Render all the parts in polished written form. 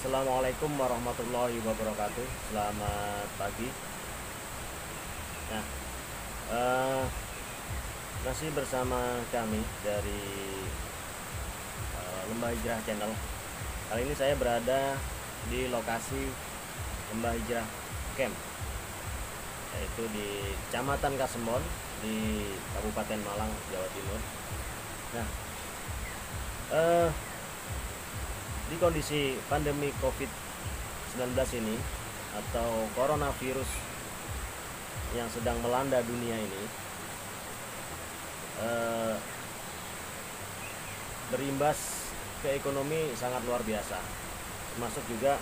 Assalamualaikum warahmatullahi wabarakatuh. Selamat pagi. Nah, eh, masih bersama kami dari Lembah Hijrah Channel. Kali ini saya berada di lokasi Lembah Hijrah Camp, yaitu di Kecamatan Kasembon di Kabupaten Malang, Jawa Timur. Nah, di kondisi pandemi COVID-19 ini atau coronavirus yang sedang melanda dunia ini, berimbas ke ekonomi sangat luar biasa, termasuk juga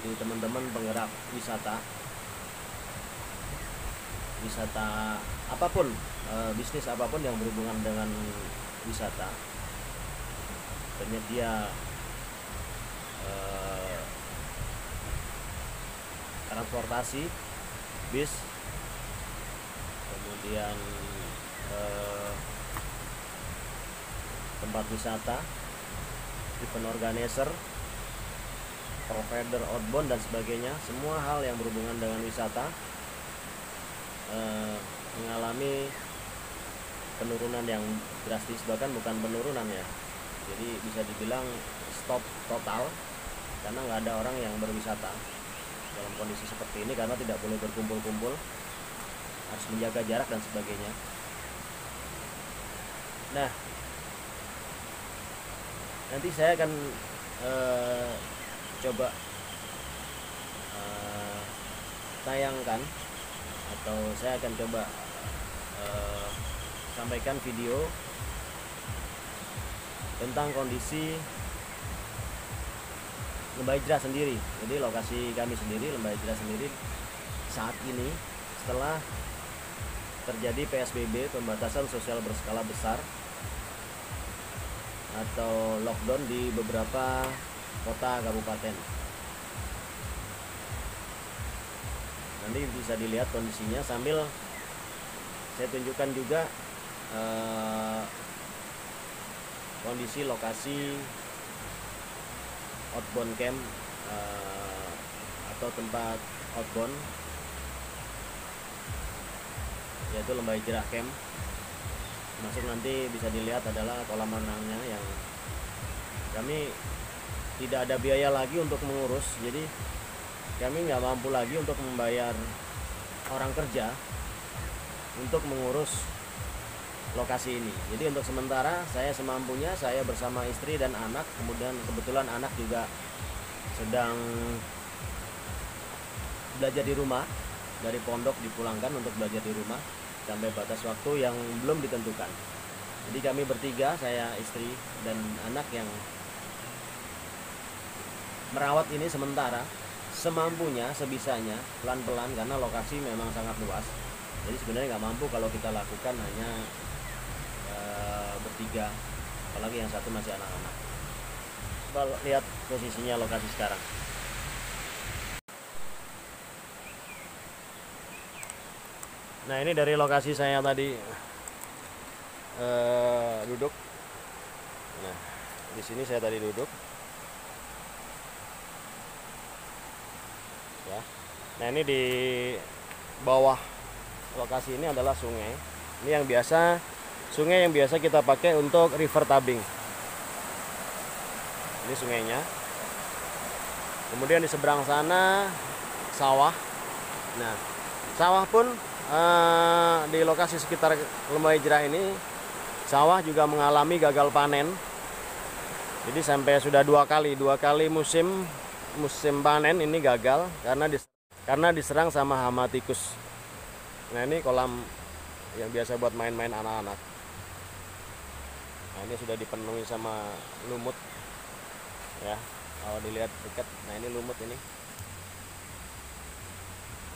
di teman-teman penggerak wisata apapun, bisnis apapun yang berhubungan dengan wisata, penyedia transportasi, bis, kemudian tempat wisata, event organizer, provider outbound dan sebagainya. Semua hal yang berhubungan dengan wisata mengalami penurunan yang drastis, bahkan bukan penurunan ya, jadi bisa dibilang stop total, karena nggak ada orang yang berwisata dalam kondisi seperti ini, karena tidak boleh berkumpul-kumpul, harus menjaga jarak dan sebagainya. Nah, nanti saya akan coba tayangkan, atau saya akan coba sampaikan video tentang kondisi Lembah Hijrah sendiri. Jadi lokasi kami sendiri, Lembah Hijrah sendiri, saat ini setelah terjadi PSBB, pembatasan sosial berskala besar atau lockdown di beberapa kota kabupaten. Nanti bisa dilihat kondisinya, sambil saya tunjukkan juga kondisi lokasi outbound camp atau tempat outbound, yaitu Lembah Hijrah Camp. Masuk nanti bisa dilihat adalah kolam renangnya, yang kami tidak ada biaya lagi untuk mengurus, jadi kami nggak mampu lagi untuk membayar orang kerja untuk mengurus lokasi ini. Jadi untuk sementara saya semampunya, saya bersama istri dan anak, kemudian kebetulan anak juga sedang belajar di rumah, dari pondok dipulangkan untuk belajar di rumah sampai batas waktu yang belum ditentukan. Jadi kami bertiga, saya, istri, dan anak, yang merawat ini sementara semampunya, sebisanya, pelan-pelan, karena lokasi memang sangat luas. Jadi sebenarnya nggak mampu kalau kita lakukan hanya bertiga, apalagi yang satu masih anak-anak. Coba lihat posisinya lokasi sekarang. Nah, ini dari lokasi saya tadi duduk. Nah, di sini saya tadi duduk. Ya. Nah, ini di bawah lokasi ini adalah sungai. Ini sungai yang biasa kita pakai untuk river tubing. Ini sungainya. Kemudian di seberang sana sawah. Nah, sawah pun di lokasi sekitar Lembah Hijrah ini, sawah juga mengalami gagal panen. Jadi sampai sudah dua kali musim panen ini gagal karena diserang sama hama tikus. Nah, ini kolam yang biasa buat main-main anak-anak. Nah, ini sudah dipenuhi sama lumut ya, kalau dilihat dekat. Nah, ini lumut ini.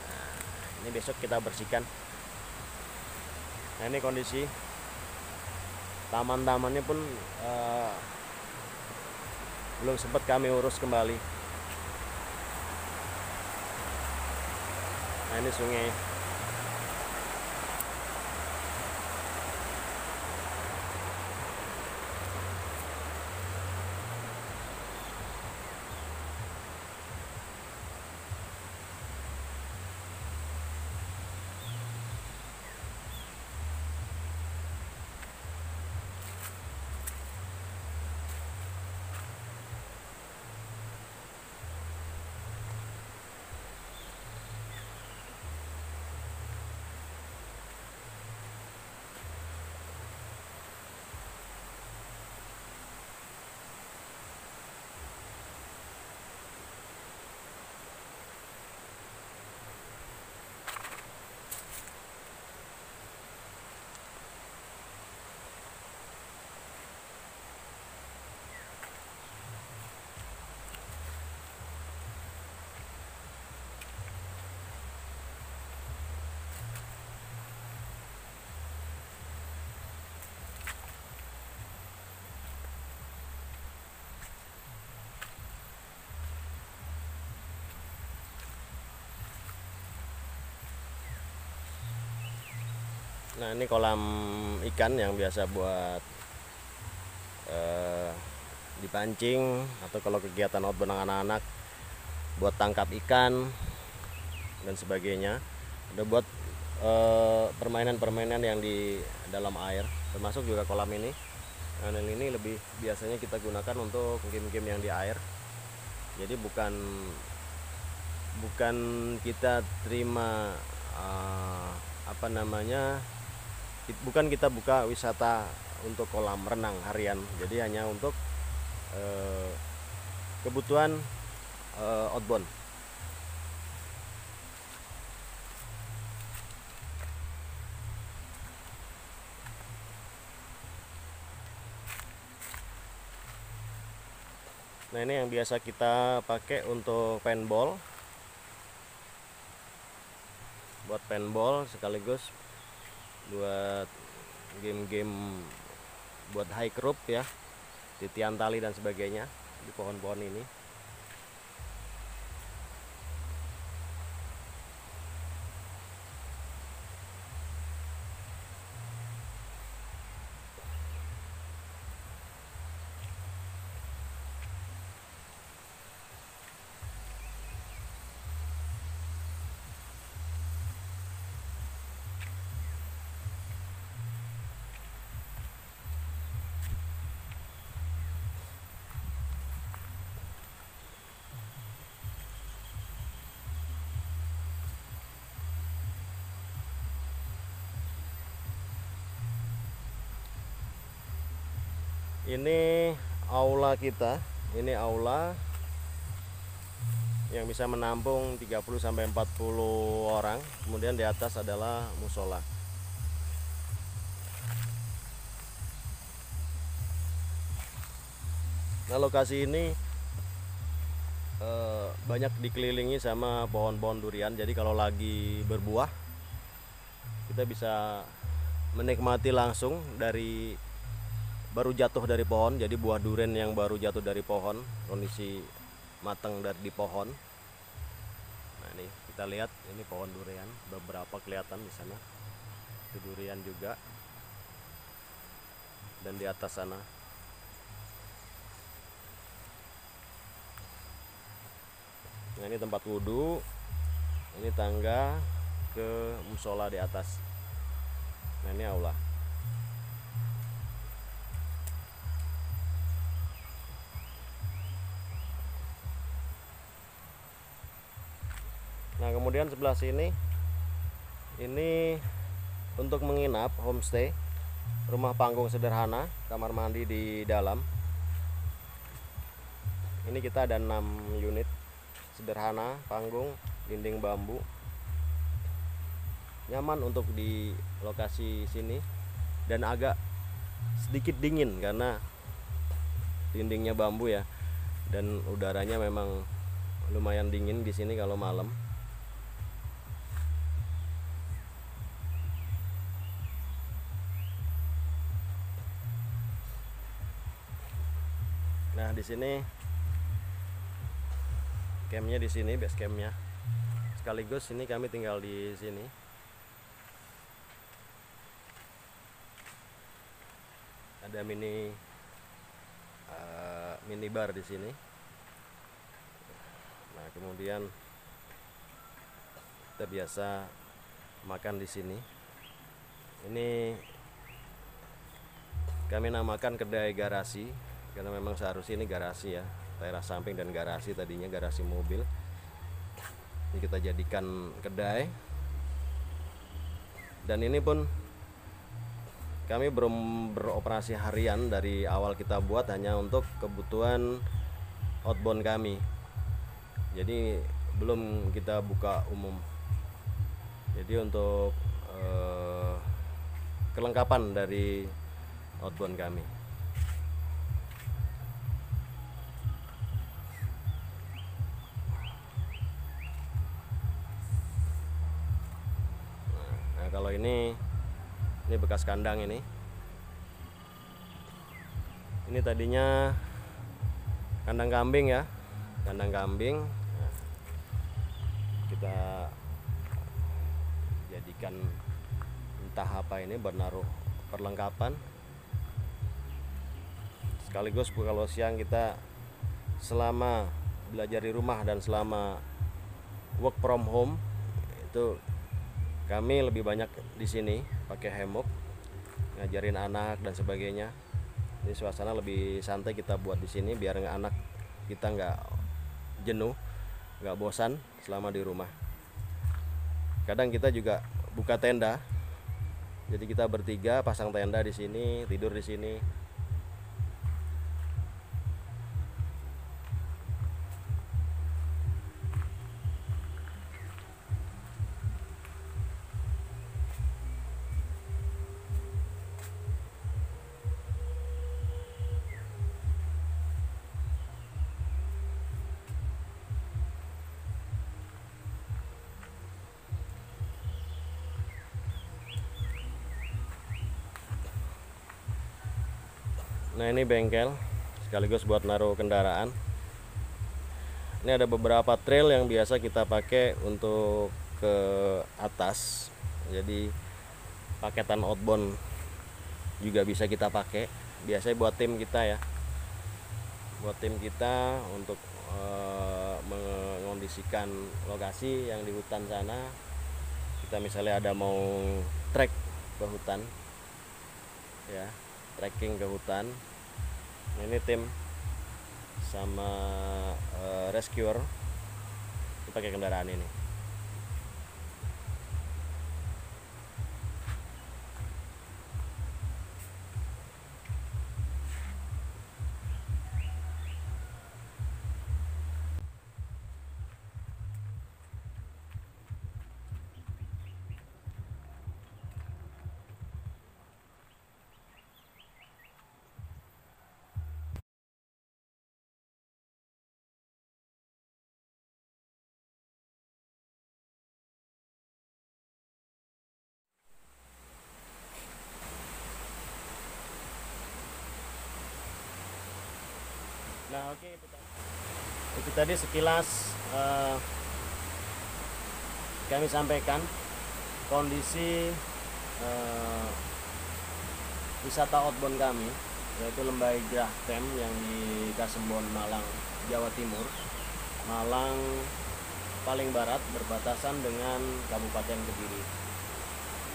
Nah, ini besok kita bersihkan. Nah, ini kondisi taman-tamannya pun belum sempat kami urus kembali. Nah, ini sungai. Nah, ini kolam ikan yang biasa buat dipancing, atau kalau kegiatan outbound anak-anak buat tangkap ikan dan sebagainya. Ada buat permainan-permainan yang di dalam air, termasuk juga kolam ini. Nah, ini lebih biasanya kita gunakan untuk game-game yang di air. Jadi bukan kita terima bukan kita buka wisata untuk kolam renang harian. Jadi hanya untuk kebutuhan outbound. Nah, ini yang biasa kita pakai untuk paintball. Buat paintball sekaligus buat game-game buat high rope ya, titian tali dan sebagainya di pohon-pohon ini. Ini aula kita, ini aula yang bisa menampung 30 sampai 40 orang. Kemudian di atas adalah musola. Nah, lokasi ini banyak dikelilingi sama pohon-pohon durian. Jadi kalau lagi berbuah, kita bisa menikmati langsung dari baru jatuh dari pohon. Jadi buah durian yang baru jatuh dari pohon, kondisi matang dari di pohon. Nah, ini kita lihat, ini pohon durian, beberapa kelihatan di sana. Itu durian juga. Dan di atas sana. Nah, ini tempat wudhu. Ini tangga ke musola di atas. Nah, ini aula. Nah, kemudian sebelah sini ini untuk menginap, homestay, rumah panggung sederhana, kamar mandi di dalam. Ini kita ada 6 unit sederhana, panggung, dinding bambu. Nyaman untuk di lokasi sini, dan agak sedikit dingin karena dindingnya bambu ya, dan udaranya memang lumayan dingin di sini kalau malam. Nah, di sini campnya, di sini base campnya. Sekaligus ini kami tinggal di sini. Ada mini bar di sini. Nah, kemudian kita biasa makan di sini. Ini kami namakan kedai garasi karena memang seharusnya ini garasi ya, teras samping dan garasi, tadinya garasi mobil. Ini kita jadikan kedai. Dan ini pun kami belum beroperasi harian, dari awal kita buat hanya untuk kebutuhan outbound kami. Jadi belum kita buka umum. Jadi untuk kelengkapan dari outbound kami. Nah, kalau ini bekas kandang ini. Ini tadinya kandang kambing ya, kandang kambing. Nah, kita jadikan tahap ini bernaruh perlengkapan. Sekaligus kalau siang kita selama belajar di rumah dan selama work from home itu kami lebih banyak di sini pakai hammock, ngajarin anak dan sebagainya. Ini suasana lebih santai kita buat di sini biar anak kita nggak jenuh, nggak bosan selama di rumah. Kadang kita juga buka tenda, jadi kita bertiga pasang tenda di sini, tidur di sini. Nah, ini bengkel sekaligus buat naruh kendaraan. Ini ada beberapa trail yang biasa kita pakai untuk ke atas. Jadi paketan outbound juga bisa kita pakai. Biasanya buat tim kita ya. Buat tim kita untuk mengondisikan lokasi yang di hutan sana. Kita misalnya ada mau trek ke hutan ya, trekking ke hutan. Nah, ini tim sama rescuer pakai kendaraan ini. Nah, oke, itu tadi sekilas kami sampaikan kondisi wisata outbound kami, yaitu Lembah Hijrah Camp yang di Kasembon, Malang, Jawa Timur. Malang paling barat berbatasan dengan Kabupaten Kediri.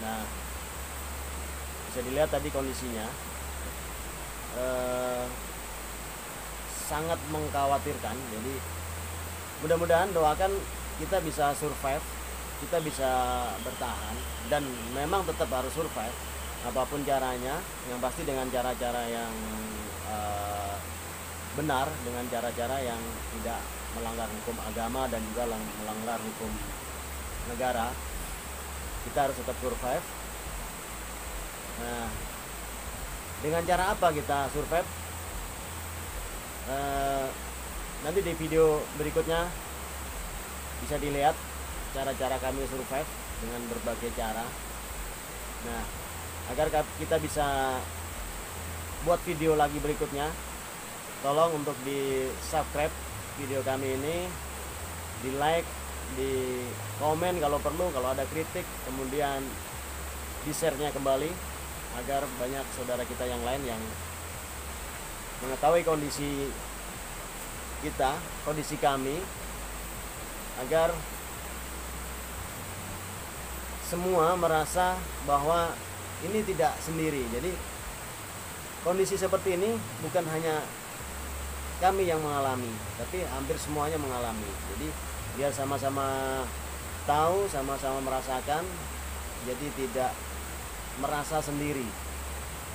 Nah, bisa dilihat tadi kondisinya sangat mengkhawatirkan. Jadi mudah-mudahan, doakan kita bisa survive, kita bisa bertahan, dan memang tetap harus survive apapun caranya. Yang pasti dengan cara-cara yang benar, dengan cara-cara yang tidak melanggar hukum agama dan juga melanggar hukum negara. Kita harus tetap survive. Nah, dengan cara apa kita survive? Nanti di video berikutnya bisa dilihat cara-cara kami survive dengan berbagai cara. Nah, agar kita bisa buat video lagi berikutnya, tolong untuk di subscribe video kami ini, di like, di komen kalau perlu, kalau ada kritik, kemudian di share-nya kembali agar banyak saudara kita yang lain yang mengetahui kondisi kita, kondisi kami, agar semua merasa bahwa ini tidak sendiri. Jadi kondisi seperti ini bukan hanya kami yang mengalami, tapi hampir semuanya mengalami. Jadi biar sama-sama tahu, sama-sama merasakan, jadi tidak merasa sendiri.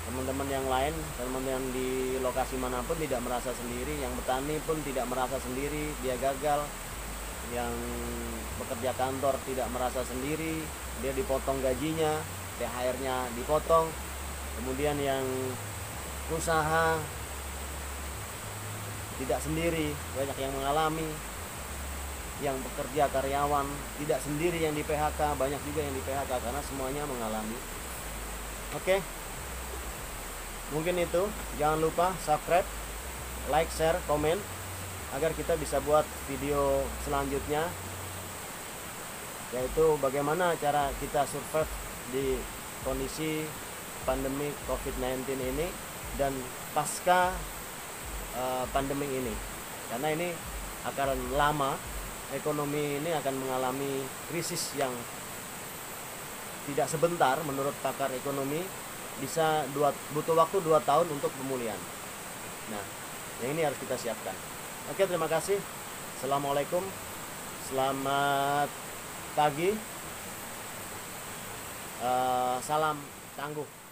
Teman-teman yang lain, teman-teman yang di lokasi manapun tidak merasa sendiri. Yang petani pun tidak merasa sendiri dia gagal. Yang bekerja kantor tidak merasa sendiri, dia dipotong gajinya, THR-nya dipotong. Kemudian yang usaha tidak sendiri, banyak yang mengalami. Yang bekerja karyawan tidak sendiri yang di PHK, banyak juga yang di PHK, karena semuanya mengalami. Oke. Mungkin itu. Jangan lupa subscribe, like, share, komen, agar kita bisa buat video selanjutnya, yaitu bagaimana cara kita survive di kondisi pandemi COVID-19 ini dan pasca pandemi ini, karena ini akan lama, ekonomi ini akan mengalami krisis yang tidak sebentar. Menurut pakar ekonomi bisa butuh waktu 2 tahun untuk pemulihan. Nah, yang ini harus kita siapkan. Oke, terima kasih. Assalamualaikum, selamat pagi, salam tangguh.